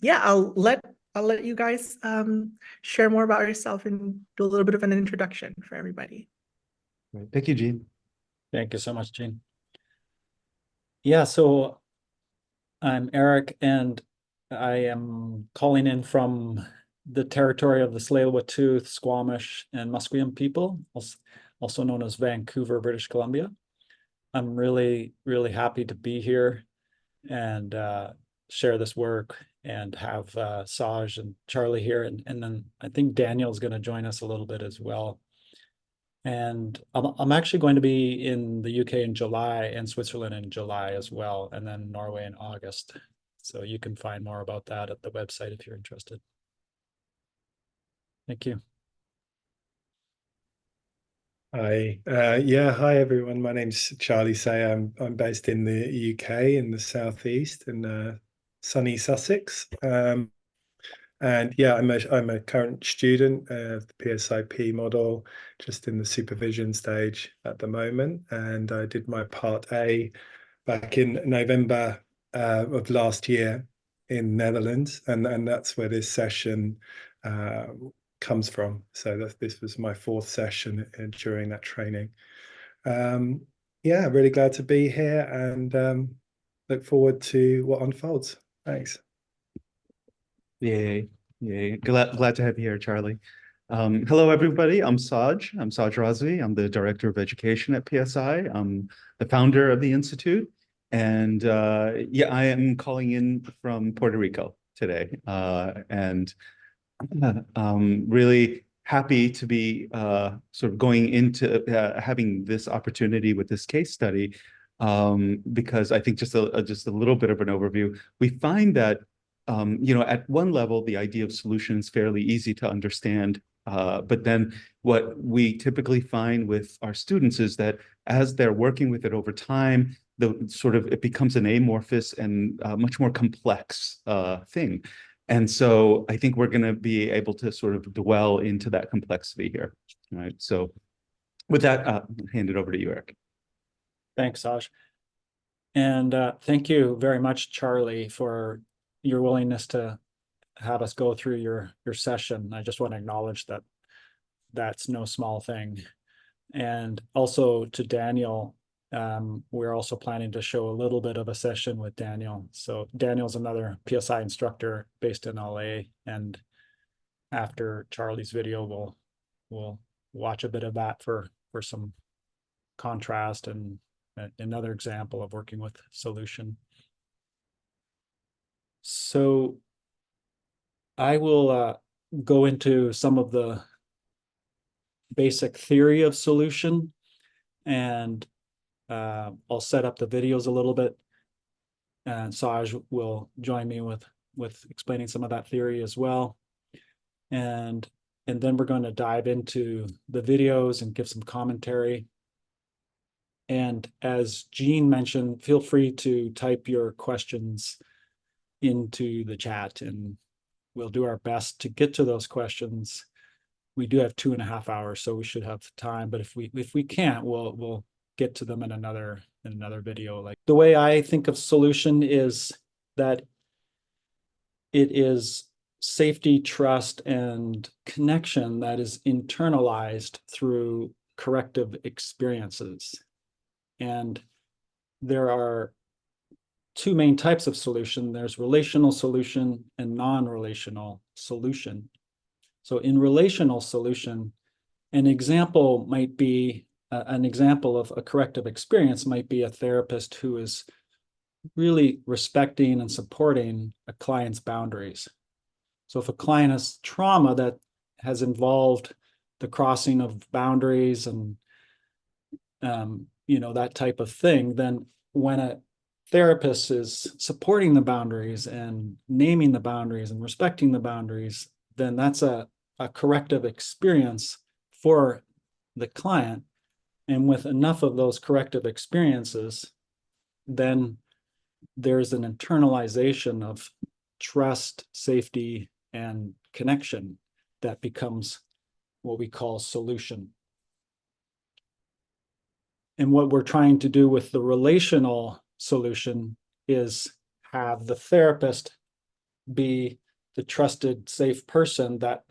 yeah, I'll let you guys share more about yourself and do a little bit of an introduction for everybody. Right. Thank you, Gene. Thank you so much, Gene. Yeah, so I'm Eric, and I am calling in from the territory of the Tsleil-Waututh, Squamish, and Musqueam people, also known as Vancouver, British Columbia. I'm really, really happy to be here and share this work and have Saj and Charlie here. And then I think Daniel's going to join us a little bit as well. And I'm actually going to be in the UK in July and Switzerland in July as well, and then Norway in August. So you can find more about that at the website if you're interested. Thank you. Hi, hi everyone. My name's Charlie Say. I'm based in the UK in the southeast in sunny Sussex. And yeah, I'm a current student of the PSIP model, just in the supervision stage at the moment. And I did my part A back in November of last year in Netherlands, and that's where this session comes from. So this was my fourth session during that training. Yeah, really glad to be here and look forward to what unfolds. Thanks. Yay. Yay. Glad to have you here, Charlie. Hello, everybody. I'm Saj Razvi. I'm the Director of Education at PSI. I'm the founder of the Institute. And yeah, I am calling in from Puerto Rico today. And really happy to be sort of going into having this opportunity with this case study, because I think just a little bit of an overview. We find that at one level, the idea of solution is fairly easy to understand. But then what we typically find with our students is that as they're working with it over time, it becomes an amorphous and much more complex thing. And so I think we're going to be able to sort of dwell into that complexity here. All right. So with that, I'll hand it over to you, Eric. Thanks, Saj. And thank you very much, Charlie, for your willingness to have us go through your session. I just want to acknowledge that that's no small thing. And also to Daniel, we're also planning to show a little bit of a session with Daniel. So Daniel's another PSI instructor based in LA. And after Charlie's video, we'll watch a bit of that for some contrast and another example of working with solution. So I will go into some of the basic theory of solution, and I'll set up the videos a little bit, and Saj will join me with explaining some of that theory as well. And then we're going to dive into the videos and give some commentary. And as Gene mentioned, feel free to type your questions into the chat, and we'll do our best to get to those questions. We do have 2.5 hours, so we should have time. But if we can't, we'll get to them in another video. Like, the way I think of solution is that it is safety, trust, and connection that is internalized through corrective experiences. And there are two main types of solution. There's relational solution and non-relational solution. So in relational solution, an example might be, an example of a corrective experience might be a therapist who is really respecting and supporting a client's boundaries. So if a client has trauma that has involved the crossing of boundaries and that type of thing, then when a therapist is supporting the boundaries and naming the boundaries and respecting the boundaries, then that's a corrective experience for the client. And with enough of those corrective experiences, then there's an internalization of trust, safety, and connection that becomes what we call solution. And what we're trying to do with the relational solution is have the therapist be the trusted, safe person that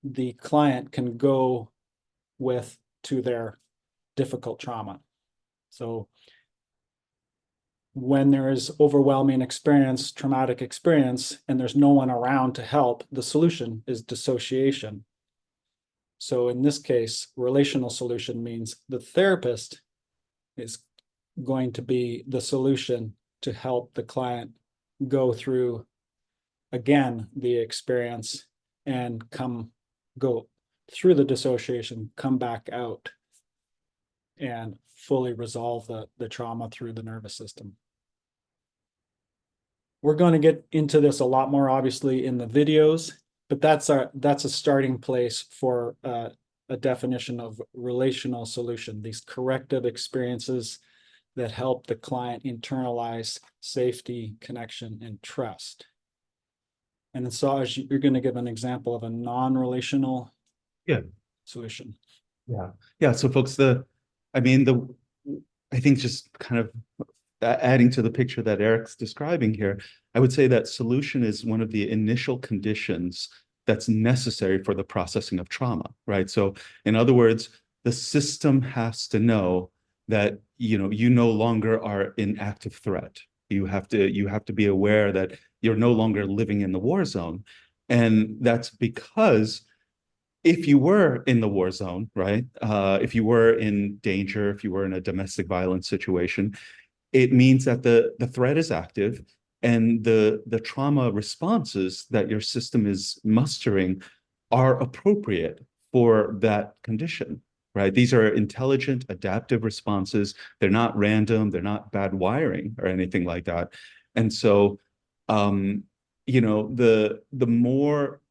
the client can go with to their difficult trauma. So when there is overwhelming experience, traumatic experience, and there's no one around to help, the solution is dissociation. So in this case, relational solution means the therapist is going to be the solution to help the client go through again the experience and go through the dissociation, come back out, and fully resolve the trauma through the nervous system. We're going to get into this a lot more, obviously, in the videos, but that's a starting place for a definition of relational solution, these corrective experiences that help the client internalize safety, connection, and trust. And then Saj, you're going to give an example of a non-relational solution. Yeah. So folks, I think just kind of adding to the picture that Eric's describing here, I would say that solution is one of the initial conditions that's necessary for the processing of trauma, right? So in other words, the system has to know that, you no longer are in active threat. You have to be aware that you're no longer living in the war zone. And that's because if you were in the war zone, right? If you were in danger, if you were in a domestic violence situation, it means that the threat is active and the trauma responses that your system is mustering are appropriate for that condition, right? These are intelligent, adaptive responses. They're not random. They're not bad wiring or anything like that. And so, the more,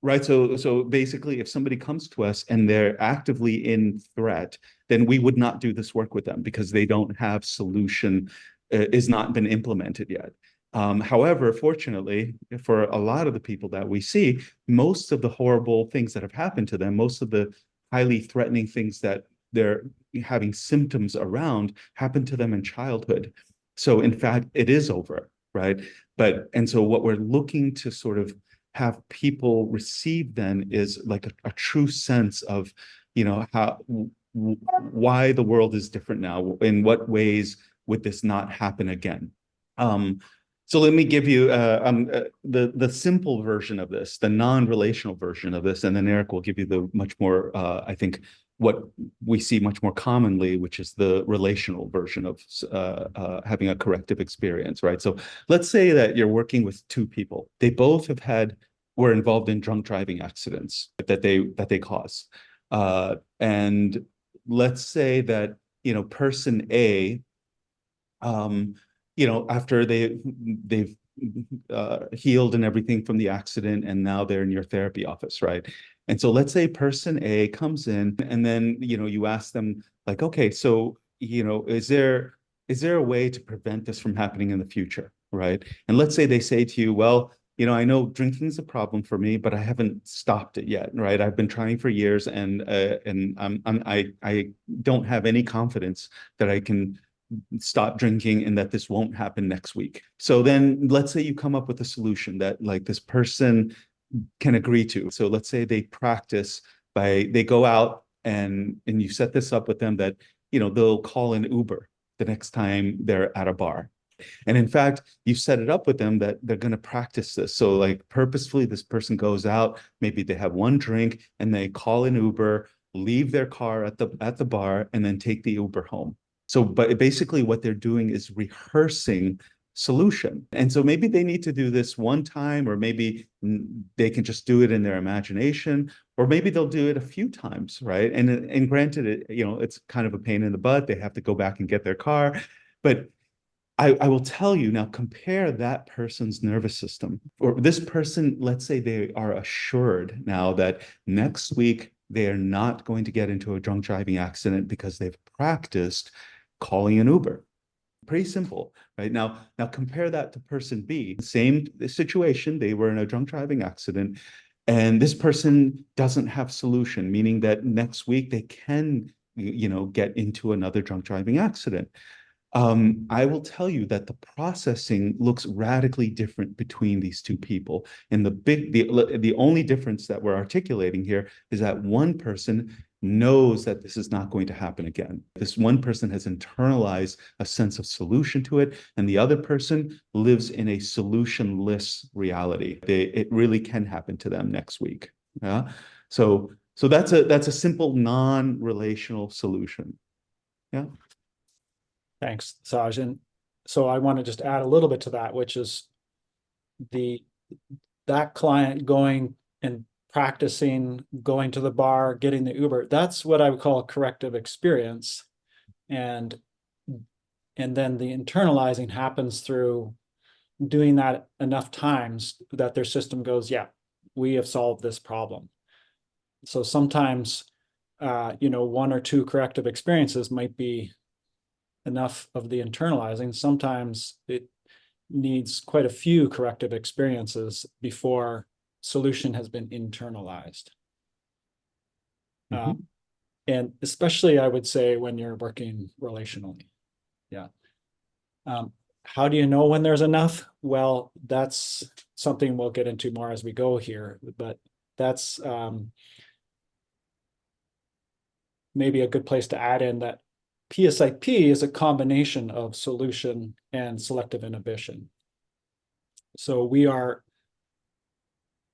right? So basically, if somebody comes to us and they're actively in threat, then we would not do this work with them because they don't have solution, is not been implemented yet. However, fortunately, for a lot of the people that we see, most of the horrible things that have happened to them, most of the highly threatening things that they're having symptoms around happen to them in childhood. So in fact, it is over, right? And so what we're looking to sort of have people receive then is like a true sense of, why the world is different now. In what ways would this not happen again? So let me give you the simple version of this, the non-relational version of this, and then Eric will give you the much more, I think, what we see much more commonly, which is the relational version of having a corrective experience, right? So let's say that you're working with two people. They both were involved in drunk driving accidents that they cause. And let's say that, person A, after they've healed and everything from the accident, and now they're in your therapy office, right? And so let's say person A comes in, and then, you ask them like, okay, so, is there a way to prevent this from happening in the future, right? And let's say they say to you, well, I know drinking is a problem for me, but I haven't stopped it yet, right? I've been trying for years, and I don't have any confidence that I can stop drinking and that this won't happen next week. So then let's say you come up with a solution that like this person can agree to. So let's say they go out and you set this up with them that, they'll call an Uber the next time they're at a bar. And in fact, you set it up with them that they're going to practice this. So like purposefully, this person goes out, maybe they have one drink and they call an Uber, leave their car at the bar, and then take the Uber home. So, but basically what they're doing is rehearsing solution. And so maybe they need to do this one time, or maybe they can just do it in their imagination, or maybe they'll do it a few times, right? And granted, it's kind of a pain in the butt. They have to go back and get their car. But I will tell you now, compare that person's nervous system, or this person, let's say they are assured now that next week they are not going to get into a drunk driving accident because they've practiced calling an Uber. Pretty simple, right? Now compare that to person B. Same situation, they were in a drunk driving accident, and this person doesn't have solution, meaning that next week they can, get into another drunk driving accident. I will tell you that the processing looks radically different between these two people. And the only difference that we're articulating here is that one person knows that this is not going to happen again. This one person has internalized a sense of solution to it, and the other person lives in a solutionless reality. It really can happen to them next week. Yeah. So that's a simple non-relational solution. Yeah. Thanks, Saj. And so I want to just add a little bit to that, which is that client going and practicing, going to the bar, getting the Uber. That's what I would call a corrective experience. And then the internalizing happens through doing that enough times that their system goes, yeah, we have solved this problem. So sometimes, one or two corrective experiences might be enough of the internalizing. Sometimes it needs quite a few corrective experiences before solution has been internalized. Mm-hmm. And especially, I would say, when you're working relationally. Yeah. How do you know when there's enough? Well, that's something we'll get into more as we go here, but that's maybe a good place to add in that PSIP is a combination of solution and selective inhibition. So we are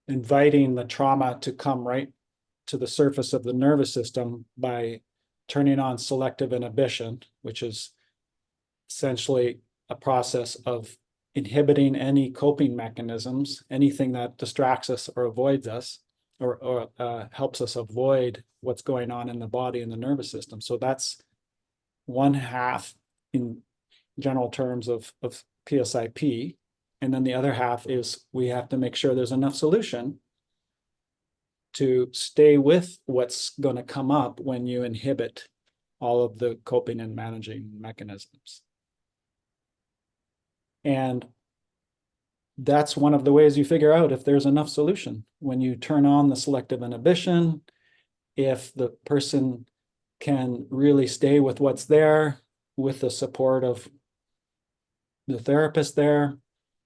inviting the trauma to come right to the surface of the nervous system by turning on selective inhibition, which is essentially a process of inhibiting any coping mechanisms, anything that distracts us or avoids us, or helps us avoid what's going on in the body and the nervous system. So that's one half in general terms of PSIP. And then the other half is we have to make sure there's enough solution to stay with what's going to come up when you inhibit all of the coping and managing mechanisms. And that's one of the ways you figure out if there's enough solution. When you turn on the selective inhibition, if the person can really stay with what's there, with the support of the therapist there,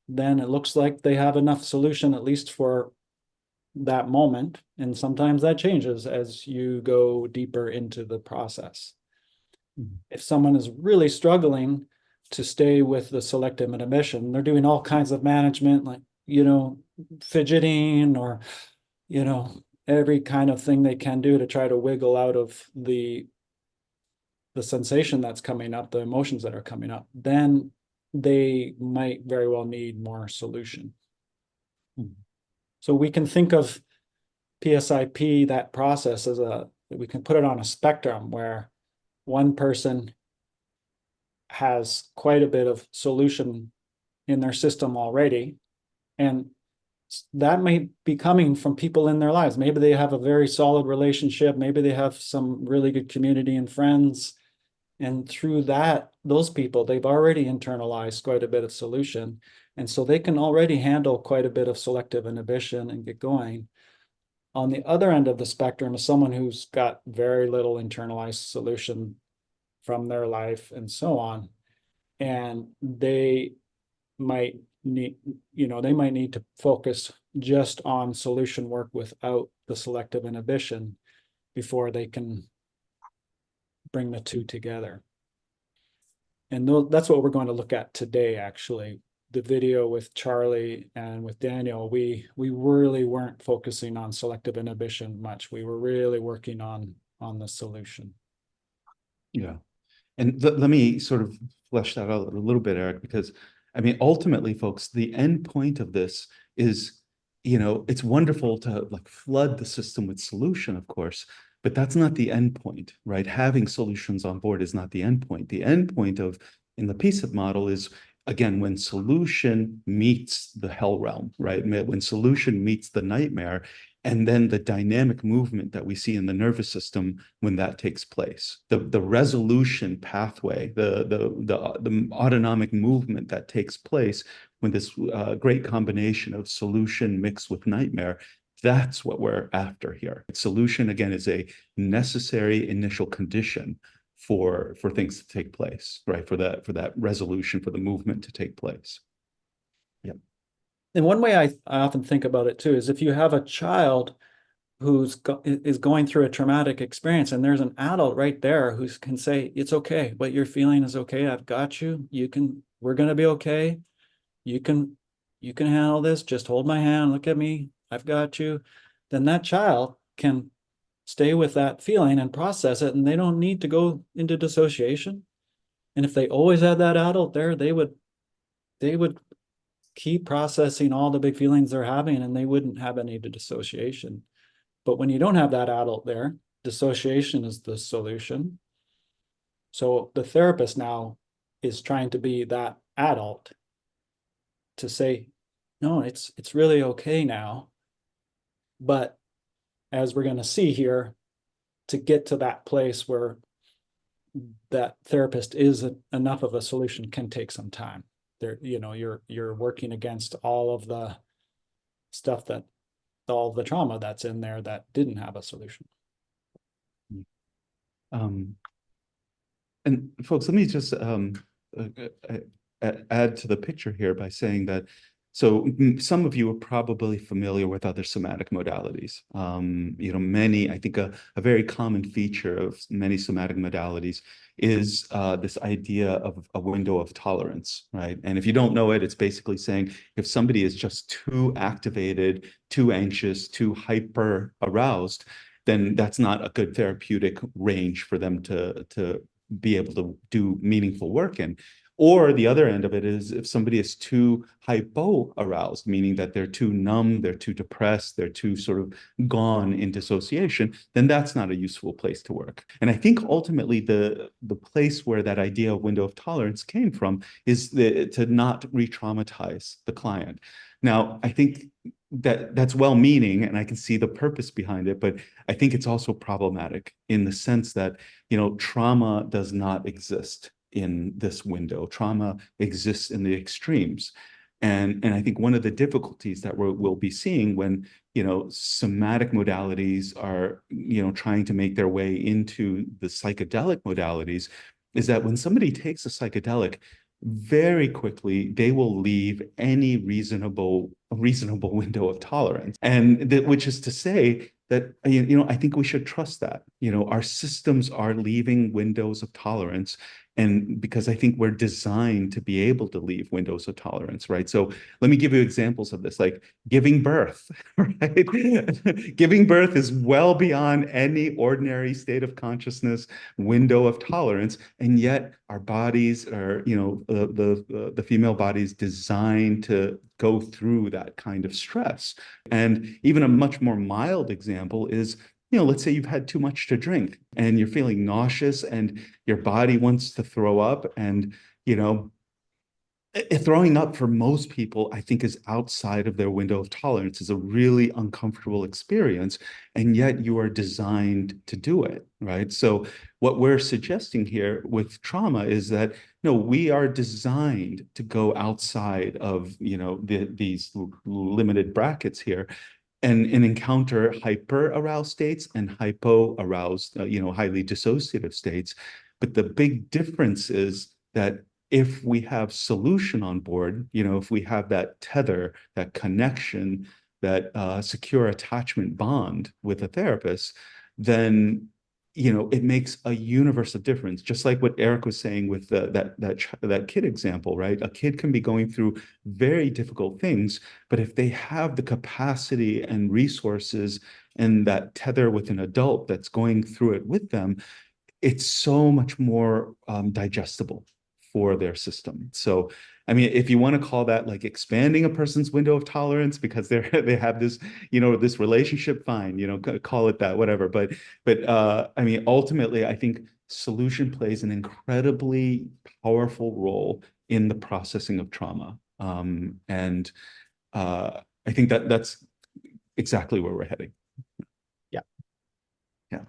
then it looks like they have enough solution, at least for that moment. And sometimes that changes as you go deeper into the process. Mm-hmm. If someone is really struggling to stay with the selective inhibition, they're doing all kinds of management, like, fidgeting or, every kind of thing they can do to try to wiggle out of the sensation that's coming up, the emotions that are coming up, then they might very well need more solution. Mm-hmm. So we can think of PSIP, that process, we can put it on a spectrum where one person has quite a bit of solution in their system already, and that may be coming from people in their lives. Maybe they have a very solid relationship, maybe they have some really good community and friends, and through those people, they've already internalized quite a bit of solution, and so they can already handle quite a bit of selective inhibition and get going. On the other end of the spectrum is someone who's got very little internalized solution from their life and so on, and they might need to focus just on solution work without the selective inhibition before they can bring the two together. And that's what we're going to look at today, actually. The video with Charlie and with Daniel, we really weren't focusing on selective inhibition much. We were really working on the solution. Yeah. And let me sort of flesh that out a little bit, Eric, because ultimately, folks, the end point of this is, it's wonderful to flood the system with solution, of course, but that's not the end point, right? Having solutions on board is not the end point. The end point in the PSIP model is, again, when solution meets the hell realm, right? When solution meets the nightmare, and then the dynamic movement that we see in the nervous system when that takes place, the resolution pathway, the autonomic movement that takes place when this great combination of solution mixed with nightmare, that's what we're after here. Solution, again, is a necessary initial condition for things to take place, right? For that resolution, for the movement to take place. Yeah. And one way I often think about it too is if you have a child is going through a traumatic experience, and there's an adult right there who can say, it's okay, what you're feeling is okay, I've got you, we're going to be okay, you can handle this, just hold my hand, look at me, I've got you, then that child can stay with that feeling and process it, and they don't need to go into dissociation. And if they always had that adult there, they would keep processing all the big feelings they're having, and they wouldn't have any dissociation. But when you don't have that adult there, dissociation is the solution. So the therapist now is trying to be that adult to say, no, it's really okay now. But as we're going to see here, to get to that place where that therapist is enough of a solution can take some time. There, you're working against all of the stuff all the trauma that's in there that didn't have a solution. And folks, let me just add to the picture here by saying that, so some of you are probably familiar with other somatic modalities. Many, I think a very common feature of many somatic modalities is this idea of a window of tolerance, right? And if you don't know it, it's basically saying if somebody is just too activated, too anxious, too hyper aroused, then that's not a good therapeutic range for them to be able to do meaningful work in. Or the other end of it is if somebody is too hypo-aroused, meaning that they're too numb, they're too depressed, they're too sort of gone in dissociation, then that's not a useful place to work. And I think ultimately the place where that idea of window of tolerance came from is to not re-traumatize the client. Now, I think that's well-meaning, and I can see the purpose behind it, but I think it's also problematic in the sense that, trauma does not exist in this window. Trauma exists in the extremes. And I think one of the difficulties that we'll be seeing when, somatic modalities are, trying to make their way into the psychedelic modalities is that when somebody takes a psychedelic, very quickly they will leave any reasonable window of tolerance. And which is to say that, I think we should trust that, our systems are leaving windows of tolerance. And because I think we're designed to be able to leave windows of tolerance, right? So let me give you examples of this, like giving birth, right? Giving birth is well beyond any ordinary state of consciousness window of tolerance. And yet our bodies are, the female body is designed to go through that kind of stress. And even a much more mild example is, let's say you've had too much to drink and you're feeling nauseous and your body wants to throw up. And, throwing up for most people, I think, is outside of their window of tolerance, is a really uncomfortable experience. And yet you are designed to do it, right? So what we're suggesting here with trauma is that, no, we are designed to go outside of, these limited brackets here and encounter hyper-aroused states and hypo-aroused, highly dissociative states. But the big difference is that if we have solution on board, if we have that tether, that connection, that secure attachment bond with a therapist, then it makes a universe of difference. Just like what Eric was saying with that kid example, right? A kid can be going through very difficult things, but if they have the capacity and resources and that tether with an adult that's going through it with them, it's so much more digestible for their system. So, I mean, if you want to call that like expanding a person's window of tolerance because they have this, this relationship, fine, call it that, whatever. But I mean, ultimately, I think solution plays an incredibly powerful role in the processing of trauma. And I think that's exactly where we're heading. Yeah. Yeah.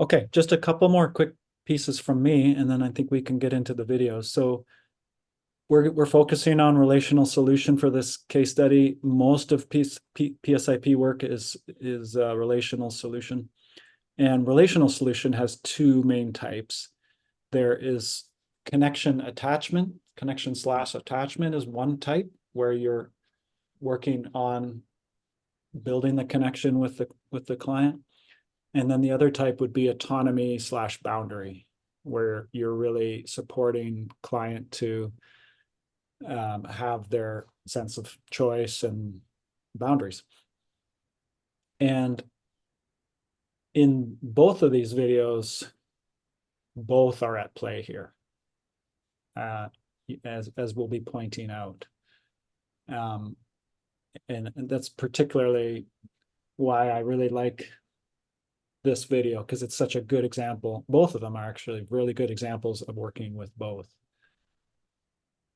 Okay, just a couple more quick pieces from me, and then I think we can get into the video. So we're focusing on relational solution for this case study. Most of PSIP work is relational solution, and relational solution has two main types. there is connection attachment. Connection/attachment is one type where you're working on building the connection with the client. And then the other type would be autonomy/boundary, where you're really supporting client to have their sense of choice and boundaries. And in both of these videos, both are at play here, as we'll be pointing out. And that's particularly why I really like this video, because it's such a good example. Both of them are actually really good examples of working with both.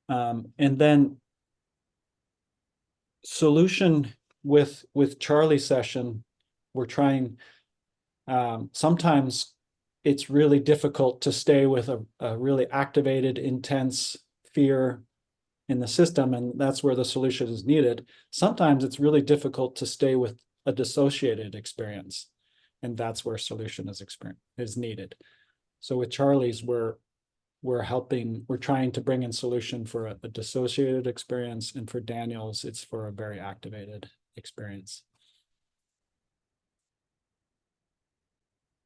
And then solution with Charlie's session, we're trying, sometimes it's really difficult to stay with a really activated, intense fear in the system, and that's where the solution is needed. Sometimes it's really difficult to stay with a dissociated experience, and that's where solution is needed. So with Charlie's, we're trying to bring in solution for a dissociated experience, and for Daniel's, it's for a very activated experience.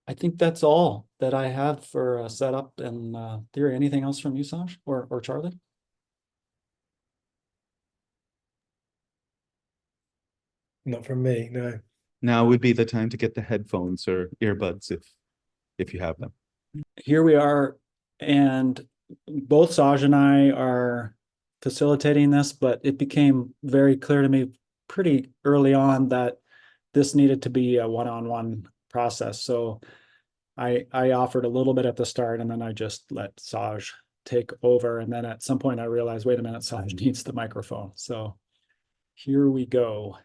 I think that's all that I have for setup and theory. Anything else from you, Saj, or Charlie? Not from me, no. Now would be the time to get the headphones or earbuds if you have them. Here we are, and both Saj and I are facilitating this, but it became very clear to me pretty early on that this needed to be a one-on-one process. So I offered a little bit at the start, and then I just let Saj take over. And then at some point I realized, wait a minute, Saj needs the microphone. So here we go.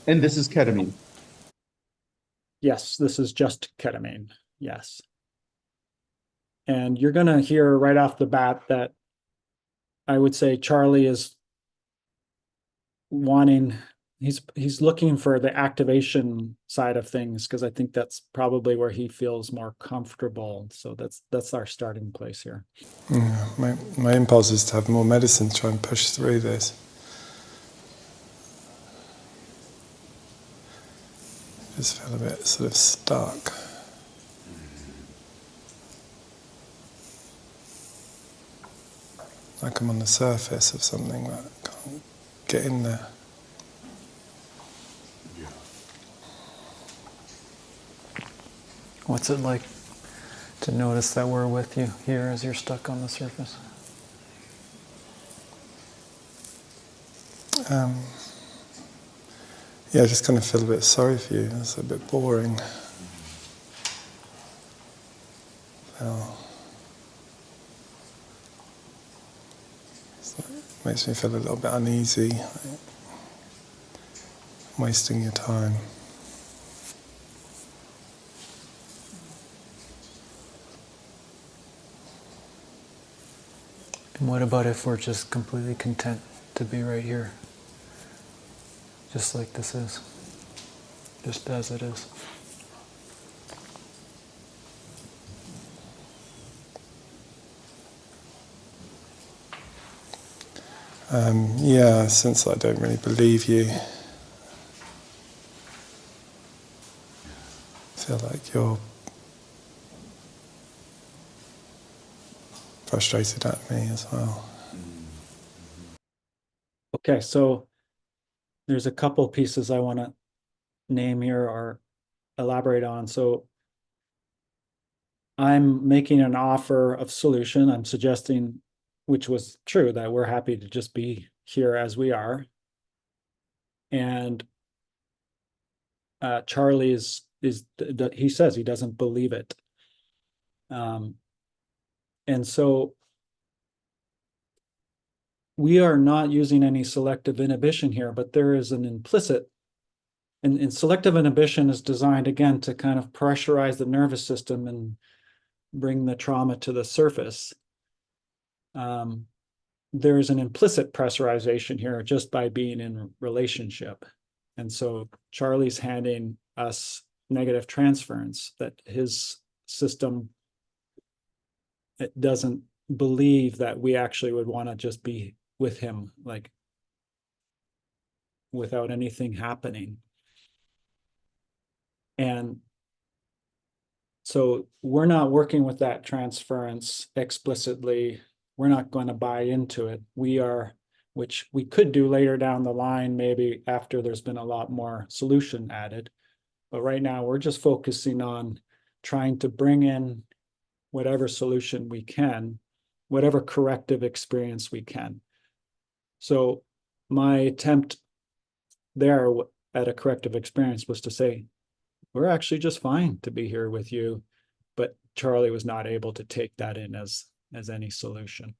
And this is ketamine. Yes, this is just ketamine. Yes. And you're going to hear right off the bat that I would say Charlie is wanting, he's looking for the activation side of things, because I think that's probably where he feels more comfortable. So that's our starting place here. Yeah, my impulse is to have more medicine to try and push through this. Just feel a bit sort of stuck. Like I'm on the surface of something that I can't get in there. What's it like to notice that we're with you here as you're stuck on the surface? Yeah, I just kind of feel a bit sorry for you. It's a bit boring. Makes me feel a little bit uneasy, like wasting your time. And what about if we're just completely content to be right here? Just like this is. Just as it is. Yeah, since I don't really believe you, I feel like you're frustrated at me as well. Okay, so there's a couple pieces I want to name here or elaborate on. So I'm making an offer of solution. I'm suggesting, which was true, that we're happy to just be here as we are. And Charlie he says he doesn't believe it. And so we are not using any selective inhibition here, but there is an implicit, and selective inhibition is designed, again, to kind of pressurize the nervous system and bring the trauma to the surface. There is an implicit pressurization here just by being in relationship. And so Charlie's handing us negative transference, that his system, it doesn't believe that we actually would want to just be with him, like without anything happening. And so we're not working with that transference explicitly. We're not going to buy into it. We are, which we could do later down the line, maybe after there's been a lot more solution added. But right now we're just focusing on trying to bring in whatever solution we can, whatever corrective experience we can. So my attempt there at a corrective experience was to say, we're actually just fine to be here with you. But Charlie was not able to take that in as any solution.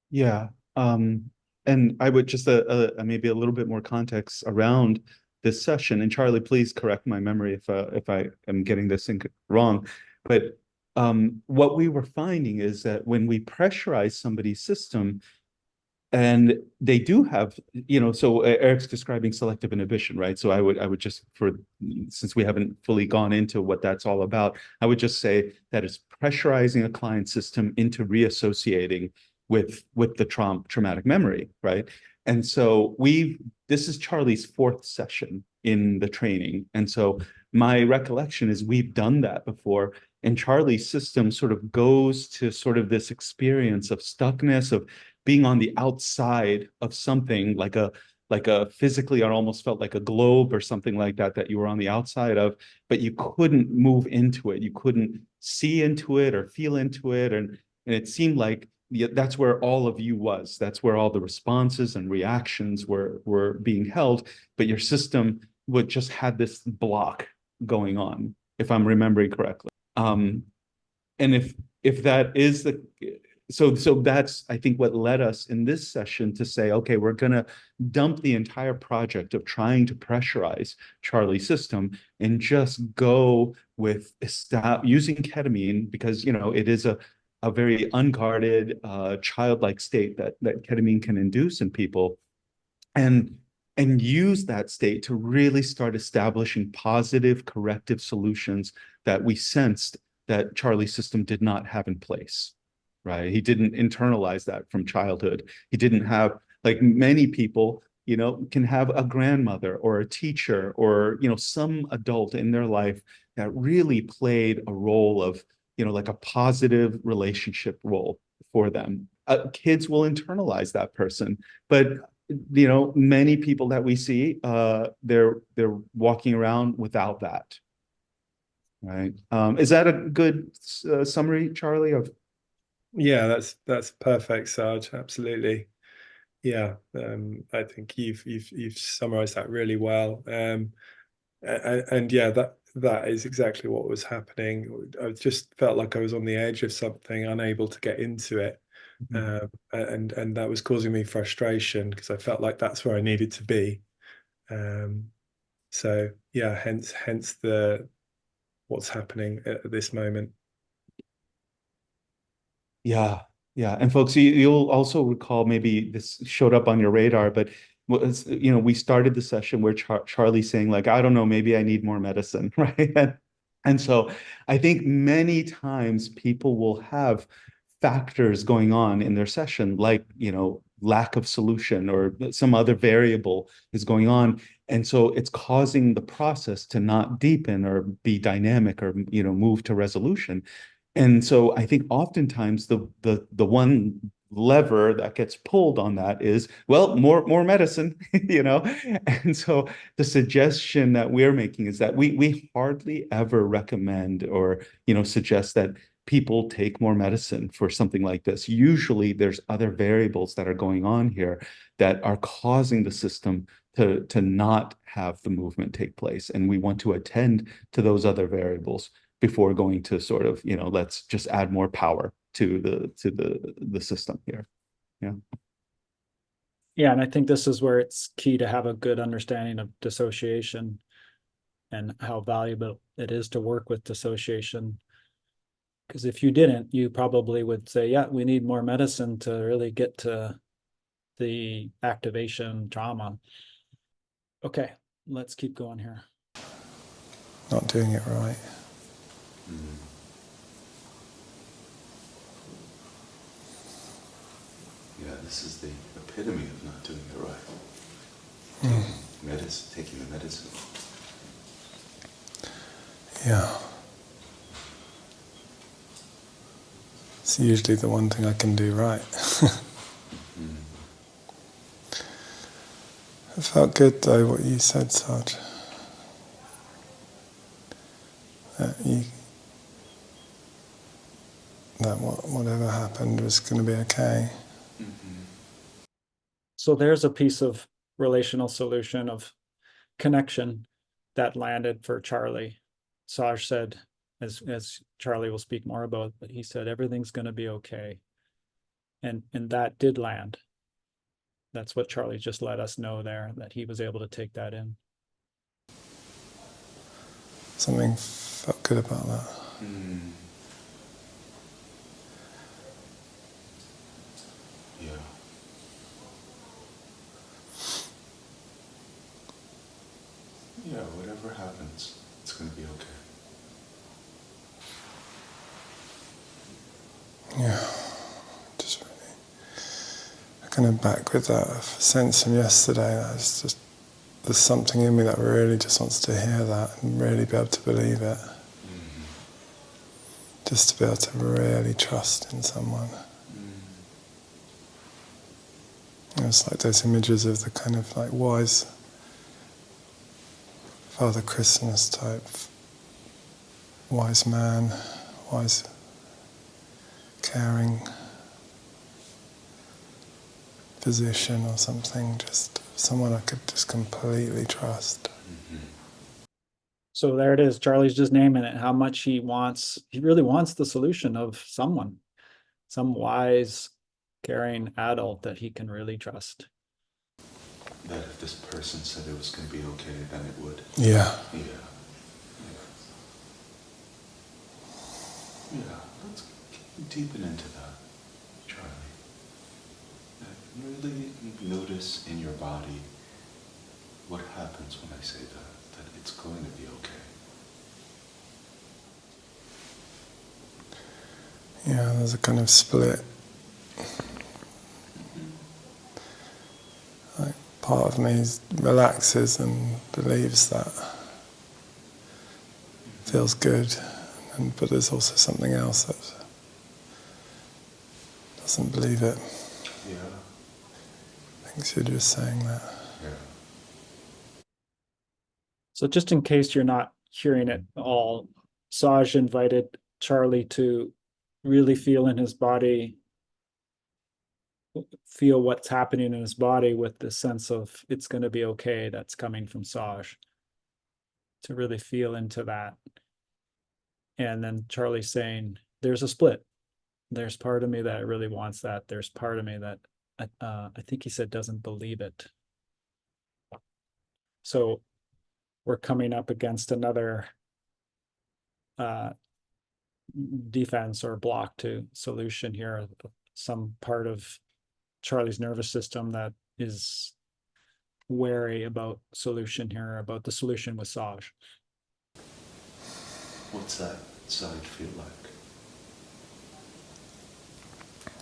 Yeah. And I would just maybe a little bit more context around this session. And Charlie, please correct my memory if I am getting this wrong. But what we were finding is that when we pressurize somebody's system, and they do have, so Eric's describing selective inhibition, right? So I would just, since we haven't fully gone into what that's all about, I would just say that it's pressurizing a client system into reassociating with the traumatic memory, right? And so this is Charlie's 4th session in the training. And so my recollection is we've done that before. And Charlie's system sort of goes to sort of this experience of stuckness, of being on the outside of something like a physically, it almost felt like a globe or something like that you were on the outside of, but you couldn't move into it. You couldn't see into it or feel into it. And it seemed like that's where all of you was. That's where all the responses and reactions were being held, but your system would just had this block going on, if I'm remembering correctly. And if that is so that's, I think, what led us in this session to say, okay, we're going to dump the entire project of trying to pressurize Charlie's system and just go with using ketamine, because, it is a very unguarded, childlike state that ketamine can induce in people, and use that state to really start establishing positive corrective solutions that we sensed that Charlie's system did not have in place. Right? He didn't internalize that from childhood. He didn't have, like many people, can have a grandmother or a teacher or, some adult in their life that really played a role of, like a positive relationship role for them. Kids will internalize that person, but many people that we see, they're walking around without that. Right? Is that a good summary, Charlie, of? Yeah, that's perfect, Sarge. Absolutely. Yeah, I think you've summarized that really well. And yeah, that is exactly what was happening. I just felt like I was on the edge of something, unable to get into it. And that was causing me frustration because I felt like that's where I needed to be. So yeah, hence what's happening at this moment. Yeah. And folks, you'll also recall, maybe this showed up on your radar, but we started the session where Charlie's saying, like, I don't know, maybe I need more medicine, right? And so I think many times people will have factors going on in their session, like, lack of solution or some other variable is going on. And so it's causing the process to not deepen or be dynamic or, move to resolution. And so I think oftentimes the one lever that gets pulled on that is, well, more medicine, And so the suggestion that we're making is that we hardly ever recommend or, suggest that people take more medicine for something like this. Usually there's other variables that are going on here that are causing the system to not have the movement take place. And we want to attend to those other variables before going to sort of, let's just add more power to the system here. Yeah. Yeah, and I think this is where it's key to have a good understanding of dissociation and how valuable it is to work with dissociation. Because if you didn't, you probably would say, yeah, we need more medicine to really get to the activation trauma. Okay, let's keep going here. not doing it right. Yeah, this is the epitome of not doing it right. Taking the medicine. Yeah. It's usually the one thing I can do right. It felt good though what you said, Sarge. That whatever happened was going to be okay. So there's a piece of relational solution of connection that landed for Charlie. Saj said, as Charlie will speak more about, but he said everything's going to be okay, and that did land. That's what Charlie just let us know there, that he was able to take that in. Something felt good about that. Yeah. Yeah, whatever happens, it's going to be okay. Yeah, just really kind of back with that sense from yesterday. There's something in me that really just wants to hear that and really be able to believe it. Just to be able to really trust in someone. It's like those images of the kind of like wise Father Christmas type, wise man, wise, caring physician or something, just someone I could just completely trust. So there it is. Charlie's just naming it, how much he really wants the solution of someone, some wise, caring adult that he can really trust. That if this person said it was going to be okay, then it would. Yeah. Yeah, let's deepen into that, Charlie. Really notice in your body what happens when I say that it's going to be okay. Yeah, there's a kind of split. Like part of me relaxes and believes that. Feels good, but there's also something else that doesn't believe it. Yeah. Thinks you're just saying that. Yeah. So just in case you're not hearing it all, Saj invited Charlie to really feel in his body, feel what's happening in his body with the sense of it's going to be okay that's coming from Saj. To really feel into that. And then Charlie saying, there's a split. There's part of me that really wants that. There's part of me that I think he said doesn't believe it. So we're coming up against another defense or block to solution here. Some part of Charlie's nervous system that is wary about solution here, about the solution with Saj. What's that side feel like?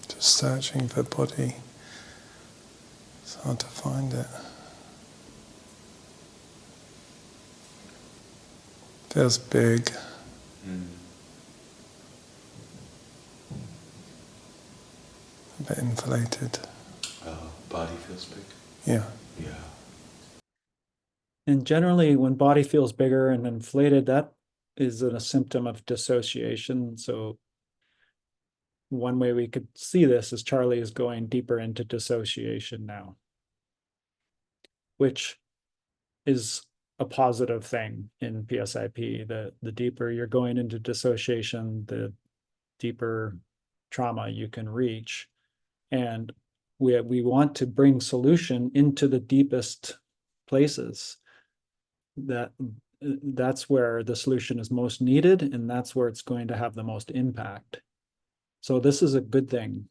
Just searching for body. It's hard to find it. Feels big. A bit inflated. Body feels big? Yeah. Yeah. And generally, when body feels bigger and inflated, that is a symptom of dissociation. So one way we could see this is Charlie is going deeper into dissociation now, which is a positive thing in PSIP. The deeper you're going into dissociation, the deeper trauma you can reach. And we want to bring solution into the deepest places. That's where the solution is most needed, and that's where it's going to have the most impact. So this is a good thing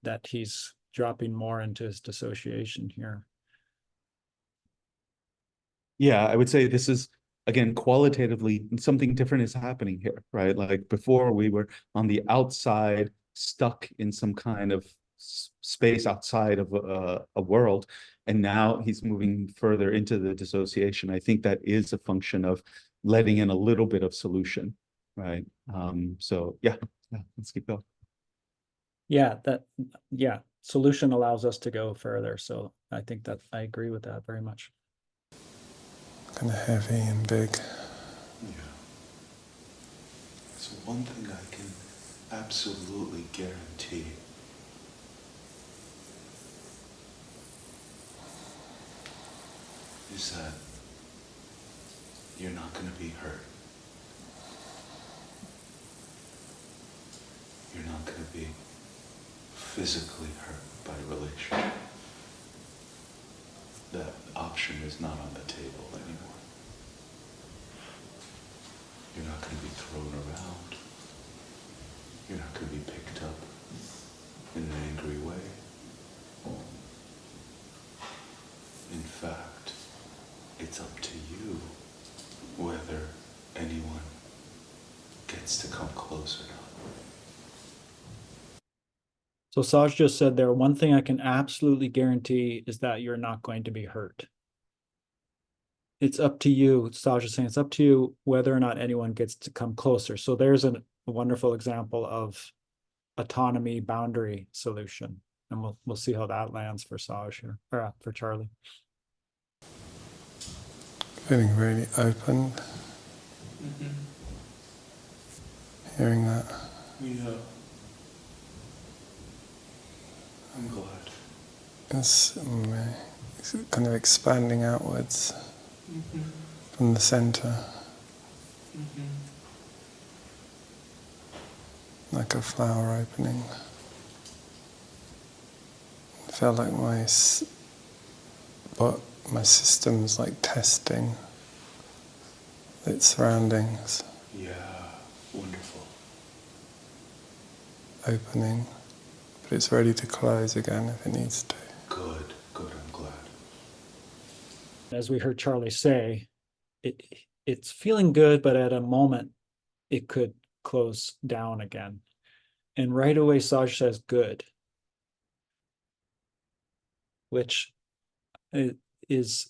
that he's dropping more into his dissociation here. Yeah, I would say this is again, qualitatively, something different is happening here, right? Like before, we were on the outside, stuck in some kind of space outside of a world, and now he's moving further into the dissociation. I think that is a function of letting in a little bit of solution, right? So yeah, let's keep going. Yeah, solution allows us to go further. So I think that I agree with that very much. Kind of heavy and big. Yeah. So one thing I can absolutely guarantee is that you're not going to be hurt. You're not going to be physically hurt by relationship. That option is not on the table anymore. You're not going to be thrown around. You're not going to be picked up in an angry way. In fact, it's up to you whether anyone gets to come close or not. So Saj just said there, one thing I can absolutely guarantee is that you're not going to be hurt. It's up to you, Saj is saying, it's up to you whether or not anyone gets to come closer. So there's a wonderful example of autonomy boundary solution. And we'll see how that lands for Saj here, or for Charlie. Feeling really open. Hearing that. Yeah. I'm glad. It's kind of expanding outwards from the center. Like a flower opening. I feel like my system's like testing its surroundings. Yeah, wonderful. Opening, but it's ready to close again if it needs to. Good, I'm glad. As we heard Charlie say, it's feeling good, but at a moment it could close down again. And right away Saj says good, which is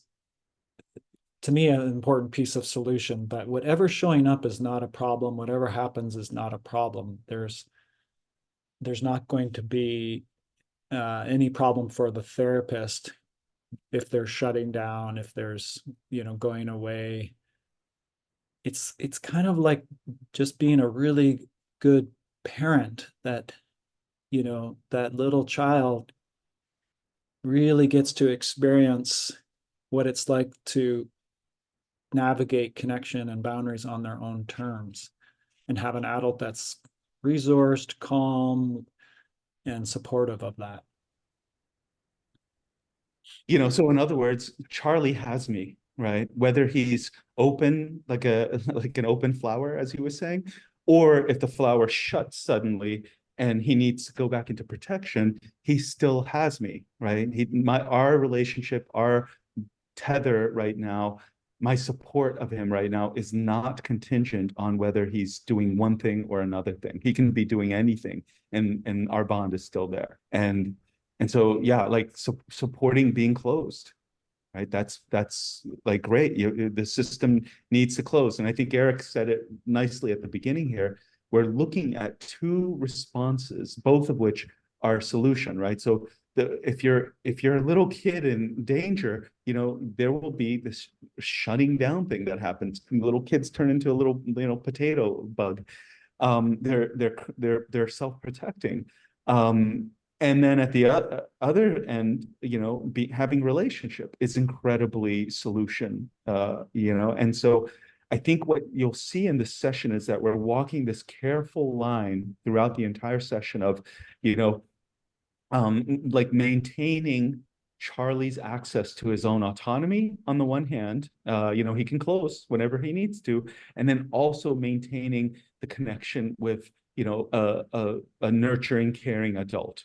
to me an important piece of solution. But whatever's showing up is not a problem. Whatever happens is not a problem. There's not going to be any problem for the therapist if they're shutting down, if there's, going away. It's kind of like just being a really good parent that, that little child really gets to experience what it's like to navigate connection and boundaries on their own terms, and have an adult that's resourced, calm, and supportive of that. So in other words, Charlie has me, right? Whether he's open like an open flower, as he was saying, or if the flower shuts suddenly and he needs to go back into protection, he still has me, right? Our relationship, our tether right now, my support of him right now is not contingent on whether he's doing one thing or another thing. He can be doing anything, and our bond is still there. And so, yeah, like supporting being closed, right? That's like great. The system needs to close. And I think Eric said it nicely at the beginning here. We're looking at two responses, both of which are solution, right? So if you're a little kid in danger, there will be this shutting down thing that happens. Little kids turn into a little, potato bug. They're self-protecting. And then at the other end, having relationship is incredibly solution, and so I think what you'll see in this session is that we're walking this careful line throughout the entire session of, like maintaining Charlie's access to his own autonomy on the one hand, he can close whenever he needs to, and then also maintaining the connection with, a nurturing, caring adult,